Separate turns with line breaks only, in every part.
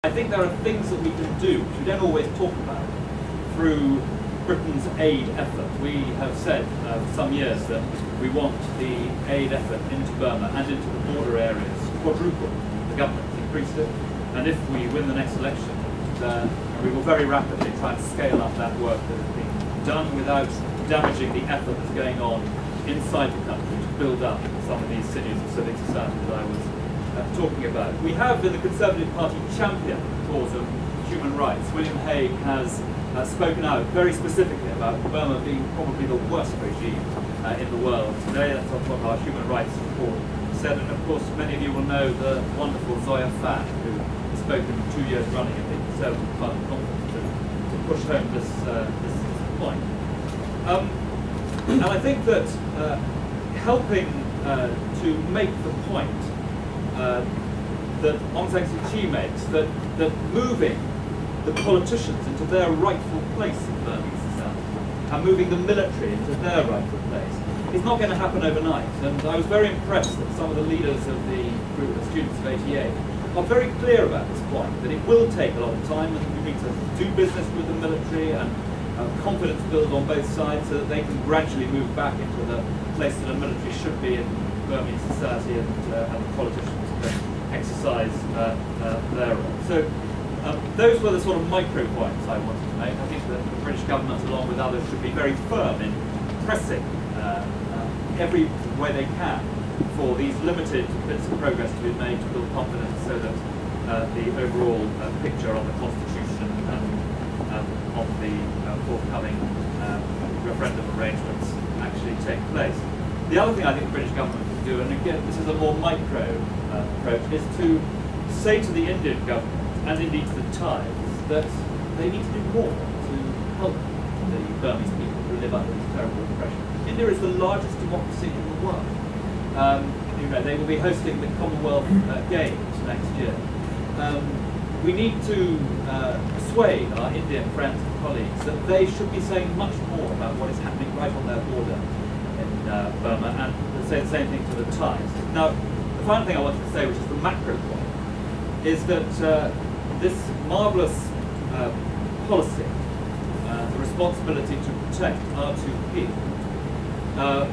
I think there are things that we can do, which we don't always talk about, through Britain's aid effort. We have said for some years that we want the aid effort into Burma and into the border areas quadruple. The government's increased it, and if we win the next election, we will very rapidly try and scale up that work that has been done without damaging the effort that's going on inside the country to build up some of these cities of civic society that I was talking about. We have in the Conservative Party championed the cause of human rights. William Hague has spoken out very specifically about Burma being probably the worst regime in the world today. That's what our human rights report said, and of course many of you will know the wonderful Zoya Fan, who has spoken 2 years running at the Conservative Party conference to push home this point. And I think that helping to make the point that Aung San Suu Kyi makes, that moving the politicians into their rightful place in Burmese society and moving the military into their rightful place is not going to happen overnight. And I was very impressed that some of the leaders of the group of students of 88 are very clear about this point, that it will take a lot of time and we need to do business with the military and confidence build on both sides so that they can gradually move back into the place that a military should be in Burmese society and the politicians can exercise their role. So those were the sort of micro points I wanted to make. I think that the British government, along with others, should be very firm in pressing every way they can for these limited bits of progress to be made to build confidence so that the overall picture on the Constitution and on the forthcoming referendum arrangements actually take place. The other thing I think the British government can do, and again this is a more micro approach, is to say to the Indian government, and indeed to the Thais, that they need to do more to help the Burmese people who live under this terrible oppression. India is the largest democracy in the world. You know, they will be hosting the Commonwealth Games next year. We need to persuade our Indian friends and colleagues that they should be saying much more about what is happening right on their border in Burma, and say the same thing to the Thais. Now, the final thing I wanted to say, which is the macro point, is that this marvellous policy, the responsibility to protect R2P,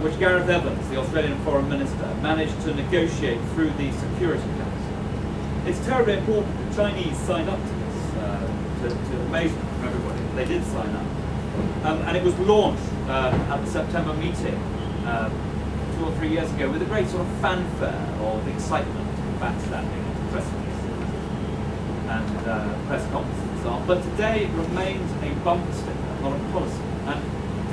which Gareth Evans, the Australian Foreign Minister, managed to negotiate through the Security Council. It's terribly important. The Chinese signed up to this, to amazement from everybody. They did sign up. And it was launched at the September meeting 2 or 3 years ago with a great sort of fanfare of excitement, backstabbing, and press releases and press conferences and so on. But today it remains a bumper sticker, not a policy. And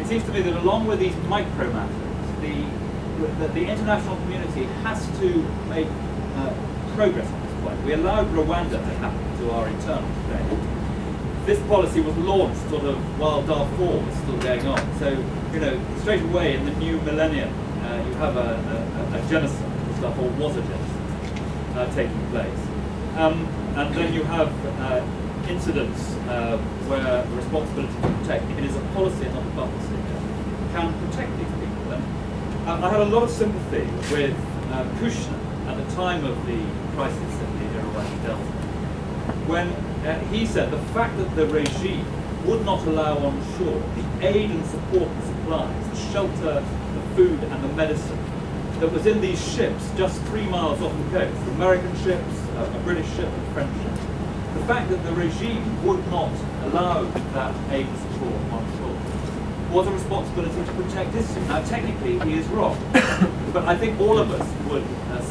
it seems to me that along with these micro matters, the international community has to make progress on this point. We allowed Rwanda to happen to our internal debate. This policy was launched sort of while Darfur was still going on. So, you know, straight away in the new millennium, you have a genocide, stuff, or was a genocide, taking place. And then you have incidents where the responsibility to protect, if it is a policy and not a bumper sticker, can protect these people. And I had a lot of sympathy with Kushner at the time of the crisis in the Irrawaddy Delta, when he said the fact that the regime would not allow on shore the aid and support and supplies, the shelter, the food and the medicine that was in these ships just 3 miles off the coast, American ships, a British ship and a French ship. The fact that the regime would not allow that aid and support on shore was a responsibility to protect his city. Now technically he is wrong, but I think all of us would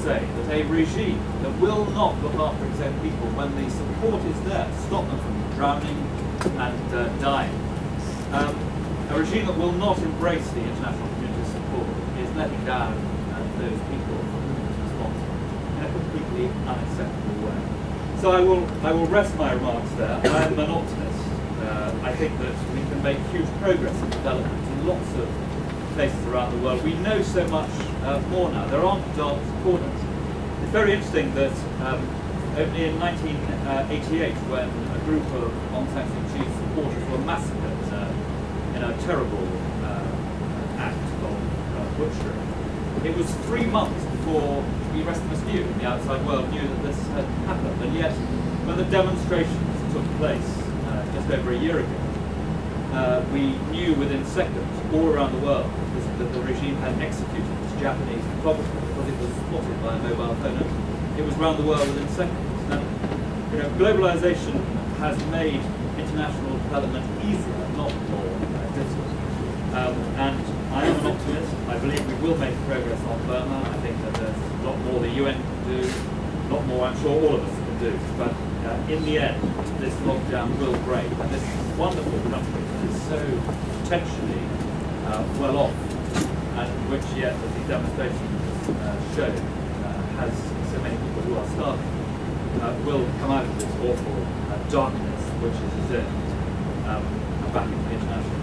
say that a regime that will not look after its own people when the support is there to stop them from drowning and dying, a regime that will not embrace the international community's support is letting down those people for whom it is responsible in a completely unacceptable way. So I will rest my remarks there. I am an optimist. I think that we can make huge progress in development in lots of places around the world. We know so much more now. There aren't dark corners. It's very interesting that only in 1988, when a group of Aung San Suu Kyi's supporters were massacred in a terrible act of butchery, it was 3 months before the rest of us knew, the outside world knew that this had happened, and yet when the demonstrations took place just over a year ago, we knew within seconds all around the world that the regime had executed this Japanese photographer because it was spotted by a mobile phone. It was around the world within seconds. Now, you know, globalization has made international development easier, not more difficult. And I am an optimist. I believe we will make progress on Burma. I think that there's a lot more the UN can do, a lot more I'm sure all of us can do. But in the end, this logjam will break. And this wonderful country that is so potentially well off, and which yet, as the demonstrations show, has so many people who are starving, will come out of this awful darkness which is as if back into the international